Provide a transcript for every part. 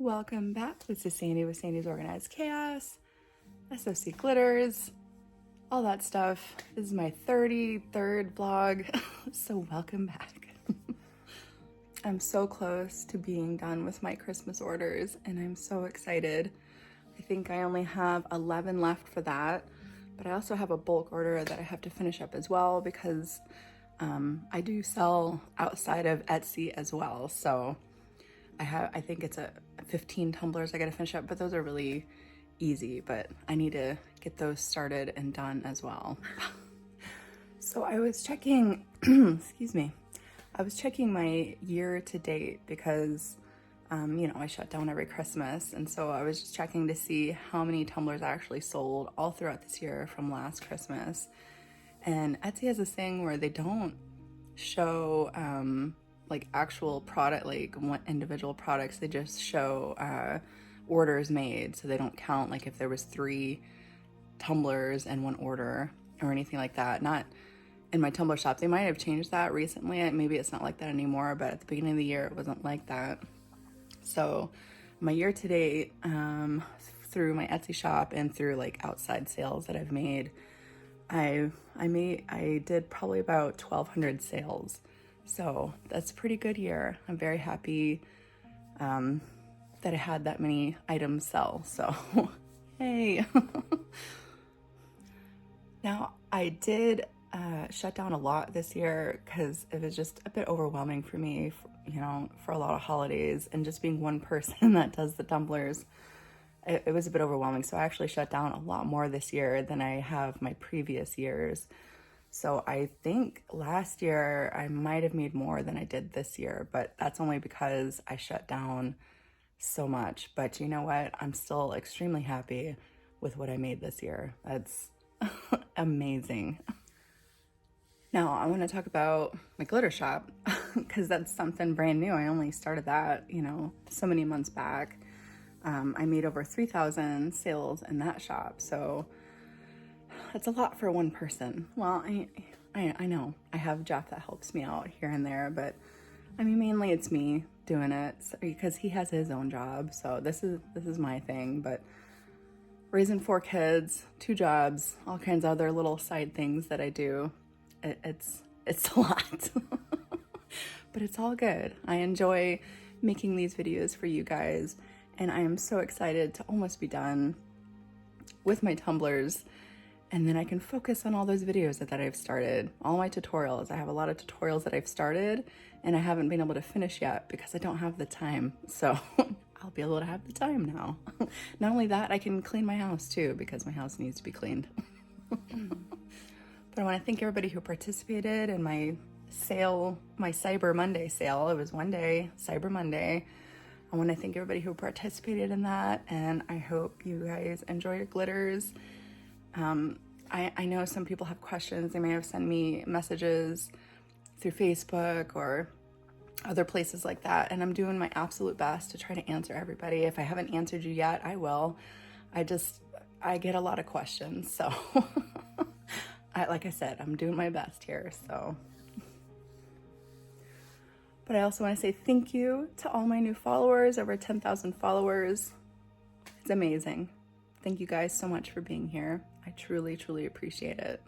Welcome back. This is Sandy with Sandy's Organized Chaos, SOC Glitters, all that stuff. This is my 33rd vlog, so welcome back. I'm so close to being done with my Christmas orders, and I'm so excited. I think I only have 11 left for that, but I also have a bulk order that I have to finish up as well because I do sell outside of Etsy as well, so I think it's 15 tumblers I gotta finish up, but those are really easy, but I need to get those started and done as well. So I was checking, excuse me, I was checking my year to date because, I shut down every Christmas. And so I was just checking to see how many tumblers I actually sold all throughout this year from last Christmas. And Etsy has this thing where they don't show, like actual product, like individual products. They just show orders made, so they don't count like if there was 3 tumblers and 1 order or anything like that. Not in my tumbler shop. They might have changed that recently. Maybe it's not like that anymore, but at the beginning of the year it wasn't like that. So my year to date, through my Etsy shop and through like outside sales that I've made, I did probably about 1,200 sales. So that's a pretty good year. I'm very happy that I had that many items sell. So, hey. Now, I did shut down a lot this year because it was just a bit overwhelming for me, for a lot of holidays, and just being one person that does the tumblers. It was a bit overwhelming. So I actually shut down a lot more this year than I have my previous years. So I think last year I might have made more than I did this year, but that's only because I shut down so much. But you know what? I'm still extremely happy with what I made this year. That's amazing. Now I want to talk about my glitter shop because that's something brand new. I only started that, so many months back. I made over 3,000 sales in that shop. So that's a lot for one person. Well, I know I have Jeff that helps me out here and there, but I mean, mainly it's me doing it because he has his own job. So this is my thing, but raising 4 kids, 2 jobs, all kinds of other little side things that I do. It's a lot, but it's all good. I enjoy making these videos for you guys, and I am so excited to almost be done with my tumblers. And then I can focus on all those videos that I've started, all my tutorials. I have a lot of tutorials that I've started and I haven't been able to finish yet because I don't have the time. So I'll be able to have the time now. Not only that, I can clean my house too because my house needs to be cleaned. But I want to thank everybody who participated in my sale, my Cyber Monday sale. It was one day, Cyber Monday. I want to thank everybody who participated in that, and I hope you guys enjoy your glitters. I know some people have questions. They may have sent me messages through Facebook or other places like that, and I'm doing my absolute best to try to answer everybody. If I haven't answered you yet, I will. I get a lot of questions, so like I said, I'm doing my best here, so. But I also want to say thank you to all my new followers, over 10,000 followers. It's amazing. Thank you guys so much for being here. I truly, truly appreciate it.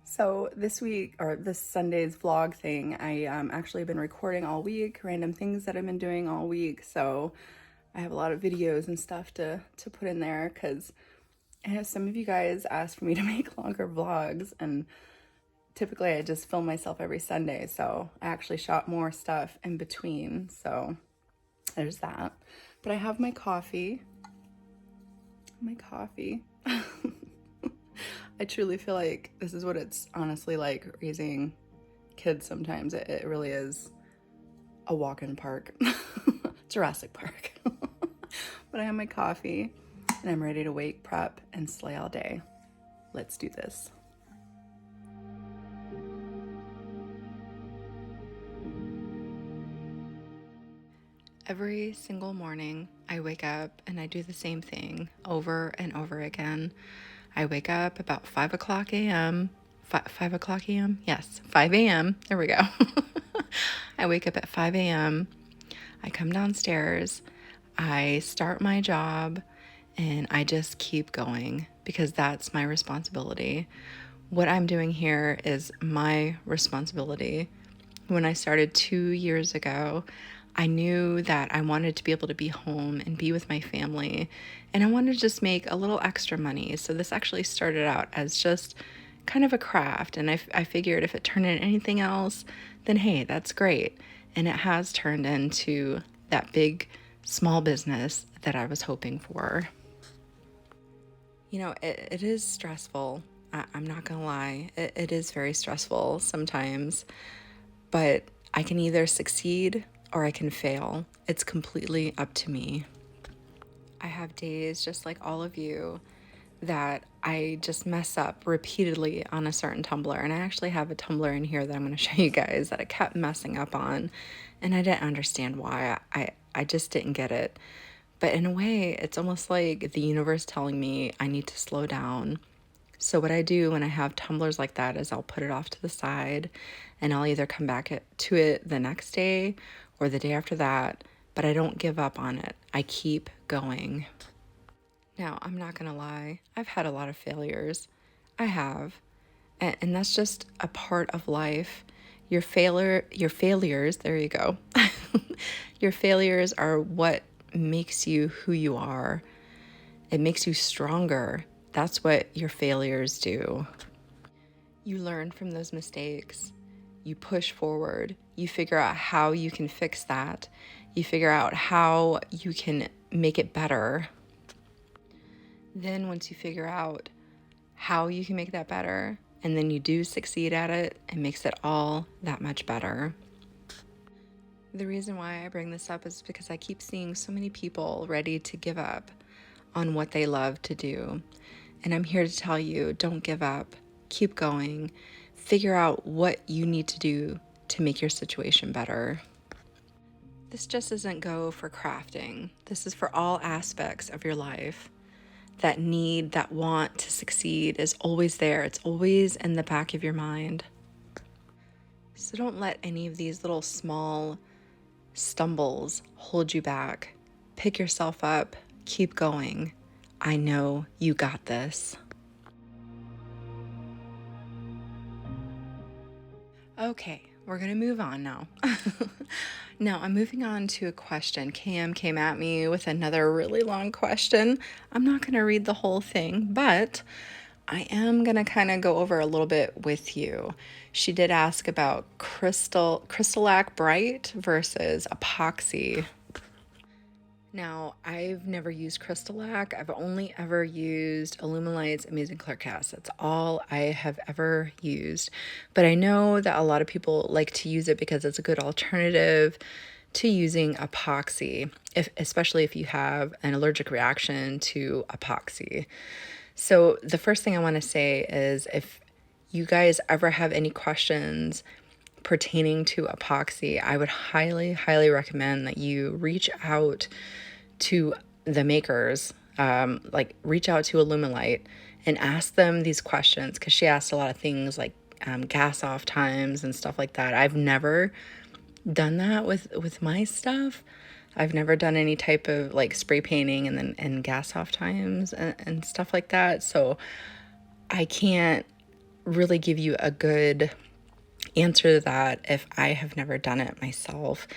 So this week, or this Sunday's vlog thing, I actually been recording all week, random things that I've been doing all week. So I have a lot of videos and stuff to put in there because I know some of you guys asked for me to make longer vlogs, and typically I just film myself every Sunday. So I actually shot more stuff in between. So there's that. But I have my coffee. I truly feel like this is what it's honestly like raising kids sometimes. It really is a walk in the park. Jurassic Park. But I have my coffee and I'm ready to wake, prep, and slay all day. Let's do this. Every single morning, I wake up and I do the same thing over and over again. I wake up about 5 o'clock a.m. 5 o'clock a.m.? Yes, 5 a.m. There we go. I wake up at 5 a.m. I come downstairs, I start my job, and I just keep going because that's my responsibility. What I'm doing here is my responsibility. When I started 2 years ago, I knew that I wanted to be able to be home and be with my family, and I wanted to just make a little extra money. So this actually started out as just kind of a craft, and I figured if it turned into anything else, then hey, that's great. And it has turned into that big, small business that I was hoping for. You know, it is stressful. I'm not gonna lie. It is very stressful sometimes, but I can either succeed or I can fail. It's completely up to me. I have days just like all of you that I just mess up repeatedly on a certain tumbler. And I actually have a tumbler in here that I'm going to show you guys that I kept messing up on. And I didn't understand why. I just didn't get it. But in a way, it's almost like the universe telling me I need to slow down. So what I do when I have tumblers like that is I'll put it off to the side and I'll either come back to it the next day or the day after that, but I don't give up on it. I keep going. Now, I'm not going to lie. I've had a lot of failures. I have. And that's just a part of life. Your failures, there you go. Your failures are what makes you who you are. It makes you stronger. That's what your failures do. You learn from those mistakes. You push forward. You figure out how you can fix that. You figure out how you can make it better. Then once you figure out how you can make that better, and then you do succeed at it, it makes it all that much better. The reason why I bring this up is because I keep seeing so many people ready to give up on what they love to do. And I'm here to tell you, don't give up. Keep going. Figure out what you need to do to make your situation better. This just doesn't go for crafting. This is for all aspects of your life. That need, that want to succeed is always there. It's always in the back of your mind. So don't let any of these little small stumbles hold you back. Pick yourself up. Keep going. I know you got this. Okay, we're going to move on now. Now, I'm moving on to a question. Cam came at me with another really long question. I'm not going to read the whole thing, but I am going to kind of go over a little bit with you. She did ask about Crystallac Bright versus Epoxy. Now, I've never used Crystallac. I've only ever used Alumilite's Amazing Clear Cast. That's all I have ever used. But I know that a lot of people like to use it because it's a good alternative to using epoxy, especially if you have an allergic reaction to epoxy. So the first thing I want to say is if you guys ever have any questions pertaining to epoxy, I would highly, highly recommend that you reach out to the makers, reach out to Alumilite and ask them these questions, because she asked a lot of things like gas off times and stuff like that. I've never done that with my stuff. I've never done any type of like spray painting and gas off times and stuff like that. So I can't really give you a good answer to that if I have never done it myself.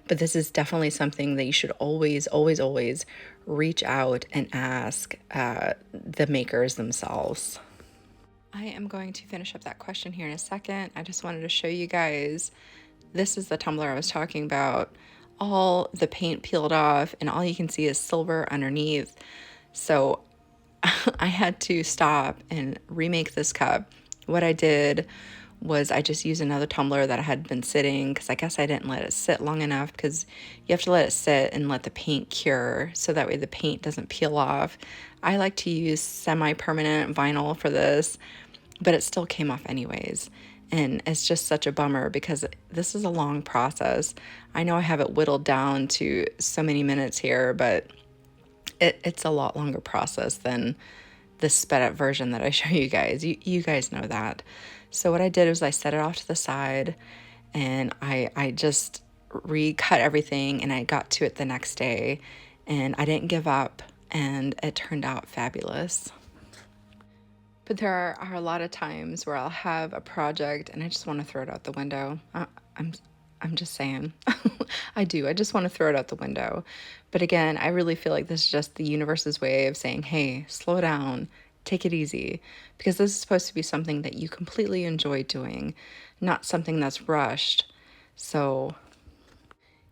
But this is definitely something that you should always, always, always reach out and ask the makers themselves. I am going to finish up that question here in a second. I just wanted to show you guys, this is the tumbler I was talking about. All the paint peeled off and all you can see is silver underneath. So I had to stop and remake this cup. What I did was I just used another tumbler that had been sitting, because I guess I didn't let it sit long enough, because you have to let it sit and let the paint cure so that way the paint doesn't peel off. I like to use semi-permanent vinyl for this, but it still came off anyways. And it's just such a bummer because this is a long process. I know I have it whittled down to so many minutes here, but it's a lot longer process than the sped up version that I show you guys. You guys know that. So what I did was I set it off to the side and I just recut everything, and I got to it the next day, and I didn't give up, and it turned out fabulous. But there are a lot of times where I'll have a project and I just want to throw it out the window. I'm just saying. I do. I just want to throw it out the window. But again, I really feel like this is just the universe's way of saying, hey, slow down, take it easy. Because this is supposed to be something that you completely enjoy doing, not something that's rushed. So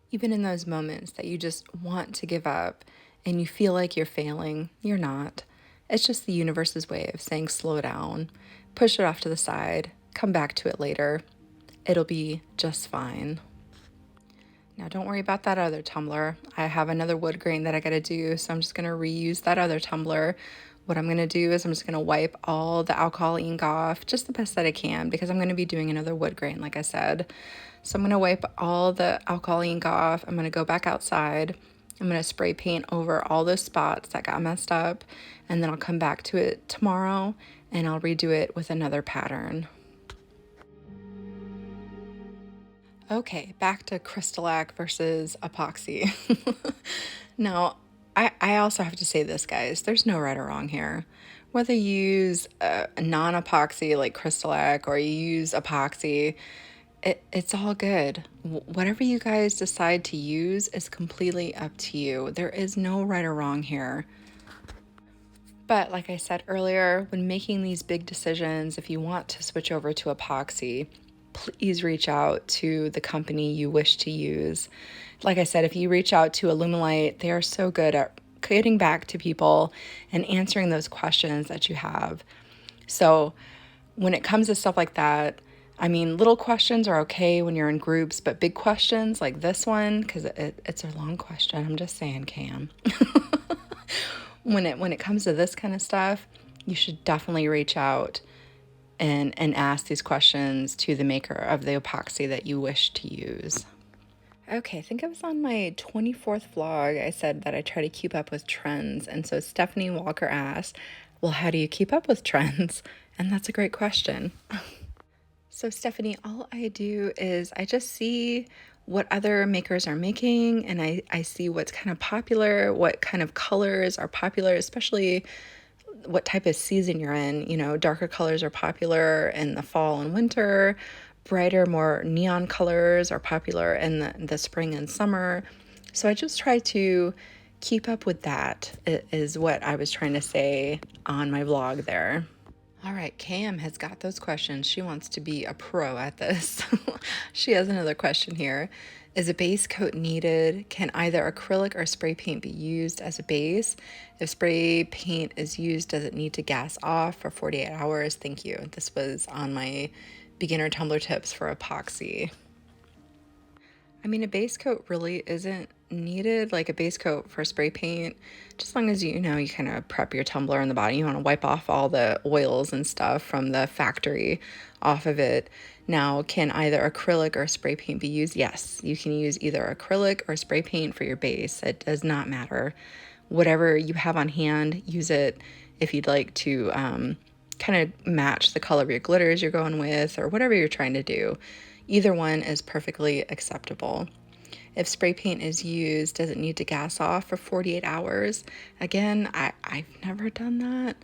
even in those moments that you just want to give up and you feel like you're failing, you're not. It's just the universe's way of saying slow down, push it off to the side, come back to it later. It'll be just fine. Now don't worry about that other tumbler. I have another wood grain that I gotta do, so I'm just gonna reuse that other tumbler. What I'm gonna do is I'm just gonna wipe all the alcohol ink off, just the best that I can, because I'm gonna be doing another wood grain, like I said. So I'm gonna wipe all the alcohol ink off. I'm gonna go back outside. I'm gonna spray paint over all those spots that got messed up, and then I'll come back to it tomorrow and I'll redo it with another pattern. Okay, back to Crystallac versus epoxy. Now, I also have to say this, guys. There's no right or wrong here. Whether you use a non-epoxy like Crystallac or you use epoxy, it's all good. Whatever you guys decide to use is completely up to you. There is no right or wrong here. But like I said earlier, when making these big decisions, if you want to switch over to epoxy, please reach out to the company you wish to use. Like I said, if you reach out to Alumilite, they are so good at getting back to people and answering those questions that you have. So when it comes to stuff like that, I mean, little questions are okay when you're in groups, but big questions like this one, because it's a long question, I'm just saying, Cam. When it comes to this kind of stuff, you should definitely reach out and ask these questions to the maker of the epoxy that you wish to use. Okay, I think it was on my 24th vlog, I said that I try to keep up with trends. And so Stephanie Walker asked, well, how do you keep up with trends? And that's a great question. So Stephanie, all I do is I just see what other makers are making, and I see what's kind of popular, what kind of colors are popular, especially what type of season you're in. You know, darker colors are popular in the fall and winter. Brighter, more neon colors are popular in the spring and summer. So I just try to keep up with that, is what I was trying to say on my vlog there. All right, Cam has got those questions. She wants to be a pro at this. She has another question here. Is a base coat needed? Can either acrylic or spray paint be used as a base? If spray paint is used, does it need to gas off for 48 hours? Thank you. This was on my beginner tumbler tips for epoxy. I mean, a base coat really isn't needed, like a base coat for spray paint, just as long as you kind of prep your tumbler in the bottom. You want to wipe off all the oils and stuff from the factory off of it. Now, can either acrylic or spray paint be used? Yes, you can use either acrylic or spray paint for your base. It does not matter. Whatever you have on hand, use it. If you'd like to kind of match the color of your glitters you're going with, or whatever you're trying to do, either one is perfectly acceptable. If spray paint is used, does it need to gas off for 48 hours? Again, I've never done that.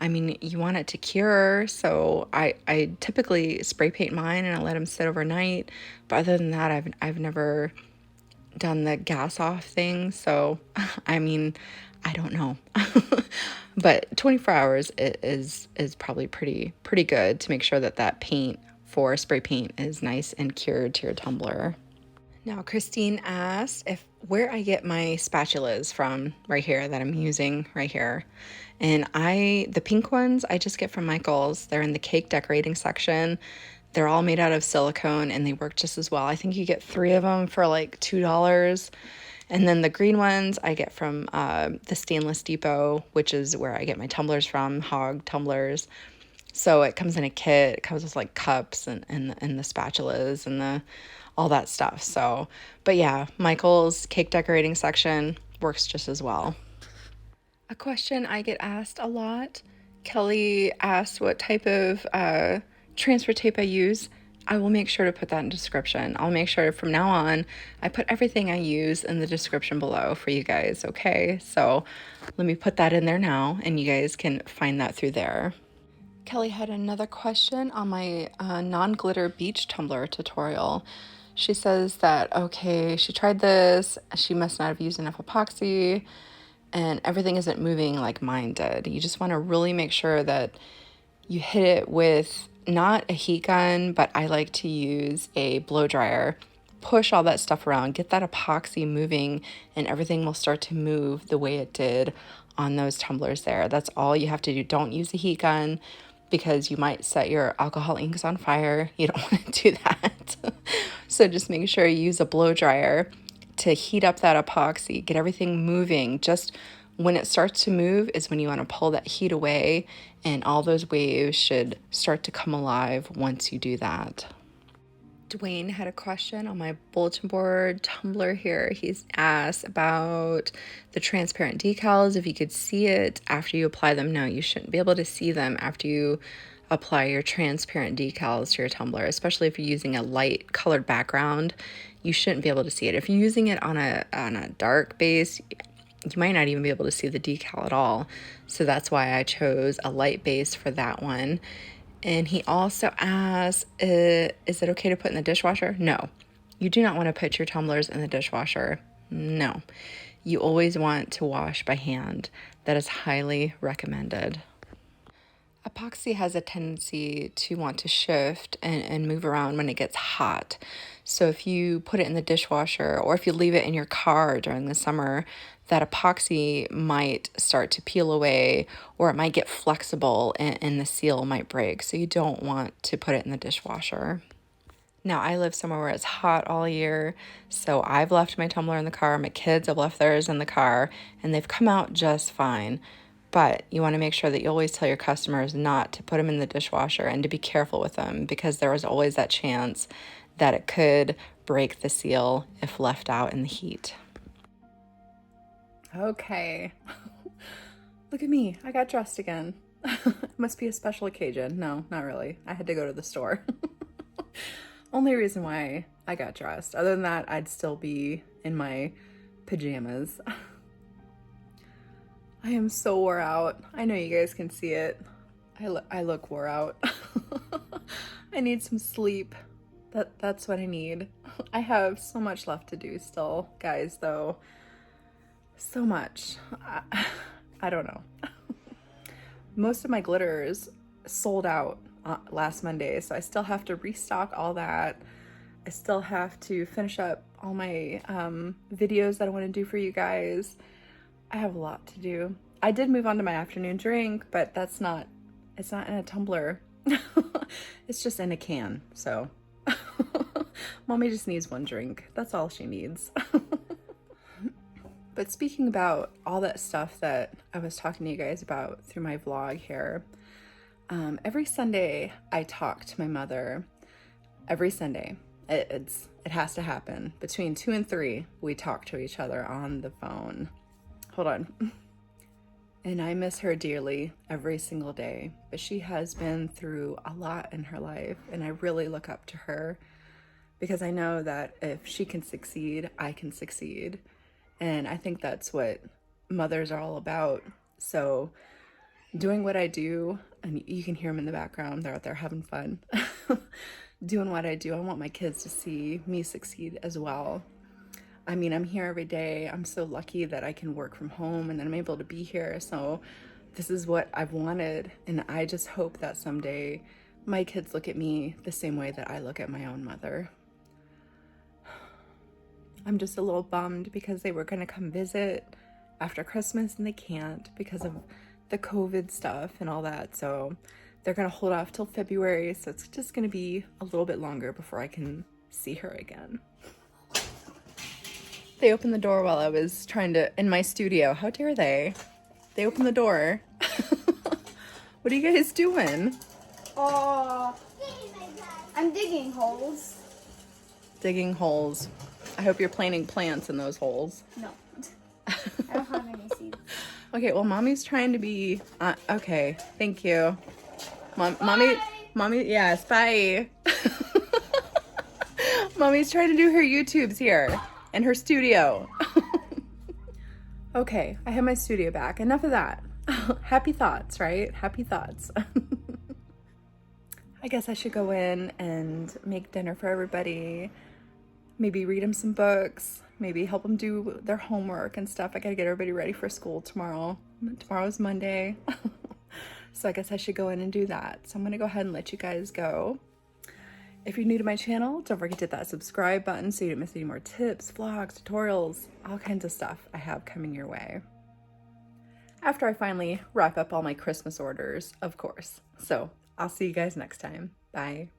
I mean, you want it to cure, so I typically spray paint mine and I let them sit overnight. But other than that, I've never done the gas off thing. So, I mean, I don't know. But 24 hours is probably pretty good to make sure that paint for spray paint is nice and cured to your tumbler. Now, Christine asked where I get my spatulas from right here that I'm using right here. And the pink ones I just get from Michael's. They're in the cake decorating section. They're all made out of silicone and they work just as well. I think you get 3 of them for like $2. And then the green ones I get from the Stainless Depot, which is where I get my tumblers from, Hog tumblers. So it comes in a kit. It comes with like cups and the spatulas and all that stuff. So, but yeah, Michael's cake decorating section works just as well. A question I get asked a lot. Kelly asked what type of transfer tape I use. I will make sure to put that in description. I'll make sure from now on, I put everything I use in the description below for you guys, okay? So let me put that in there now, and you guys can find that through there. Kelly had another question on my non-glitter beach tumbler tutorial. She says that, okay, she tried this, she must not have used enough epoxy, and everything isn't moving like mine did. You just want to really make sure that you hit it with not a heat gun, but I like to use a blow dryer. Push all that stuff around, get that epoxy moving, and everything will start to move the way it did on those tumblers there. That's all you have to do. Don't use a heat gun because you might set your alcohol inks on fire. You don't want to do that. So just make sure you use a blow dryer to heat up that epoxy, get everything moving. Just when it starts to move is when you want to pull that heat away, and all those waves should start to come alive once you do that. Dwayne had a question on my bulletin board tumbler here. He's asked about the transparent decals, if you could see it after you apply them. No, you shouldn't be able to see them after you apply your transparent decals to your tumbler, especially if you're using a light colored background. You shouldn't be able to see it. If you're using it on a dark base, you might not even be able to see the decal at all. So that's why I chose a light base for that one. And he also asked, is it okay to put in the dishwasher? No, you do not want to put your tumblers in the dishwasher. No, you always want to wash by hand. That is highly recommended. Epoxy has a tendency to want to shift and move around when it gets hot. So if you put it in the dishwasher, or if you leave it in your car during the summer, that epoxy might start to peel away, or it might get flexible and the seal might break. So you don't want to put it in the dishwasher. Now, I live somewhere where it's hot all year, so I've left my tumbler in the car. My kids have left theirs in the car, and they've come out just fine. But you want to make sure that you always tell your customers not to put them in the dishwasher and to be careful with them, because there is always that chance that it could break the seal if left out in the heat. Okay. Look at me. I got dressed again. Must be a special occasion. No, not really. I had to go to the store. Only reason why I got dressed. Other than that, I'd still be in my pajamas. I am so wore out. I know you guys can see it. I look wore out. I need some sleep. That's what I need. I have so much left to do still, guys, though. So much. I don't know. Most of my glitters sold out last Monday, so I still have to restock all that. I still have to finish up all my videos that I want to do for you guys. I have a lot to do. I did move on to my afternoon drink, but it's not in a tumbler. It's just in a can, so Mommy just needs one drink. That's all she needs. But speaking about all that stuff that I was talking to you guys about through my vlog here, every Sunday I talk to my mother. Every Sunday. It has to happen. Between 2 and 3, we talk to each other on the phone. Hold on. And I miss her dearly every single day. But she has been through a lot in her life, and I really look up to her because I know that if she can succeed, I can succeed. And I think that's what mothers are all about. So doing what I do, and you can hear them in the background, they're out there having fun. Doing what I do, I want my kids to see me succeed as well. I mean, I'm here every day. I'm so lucky that I can work from home and that I'm able to be here. So this is what I've wanted. And I just hope that someday my kids look at me the same way that I look at my own mother. I'm just a little bummed because they were going to come visit after Christmas and they can't because of the COVID stuff and all that. So they're going to hold off till February. So it's just going to be a little bit longer before I can see her again. They opened the door while I was trying to, in my studio. How dare they? They opened the door. What are you guys doing? I'm digging holes. Digging holes. I hope you're planting plants in those holes. No. I don't have any seeds. Okay, well, Mommy's trying to be, okay, thank you. Mommy, yes, bye. Mommy's trying to do her YouTubes here in her studio. Okay, I have my studio back. Enough of that. Happy thoughts, right? Happy thoughts. I guess I should go in and make dinner for everybody. Maybe read them some books. Maybe help them do their homework and stuff. I gotta get everybody ready for school tomorrow. Tomorrow's Monday. So I guess I should go in and do that. So I'm gonna go ahead and let you guys go. If you're new to my channel, don't forget to hit that subscribe button so you don't miss any more tips, vlogs, tutorials, all kinds of stuff I have coming your way. After I finally wrap up all my Christmas orders, of course. So I'll see you guys next time. Bye.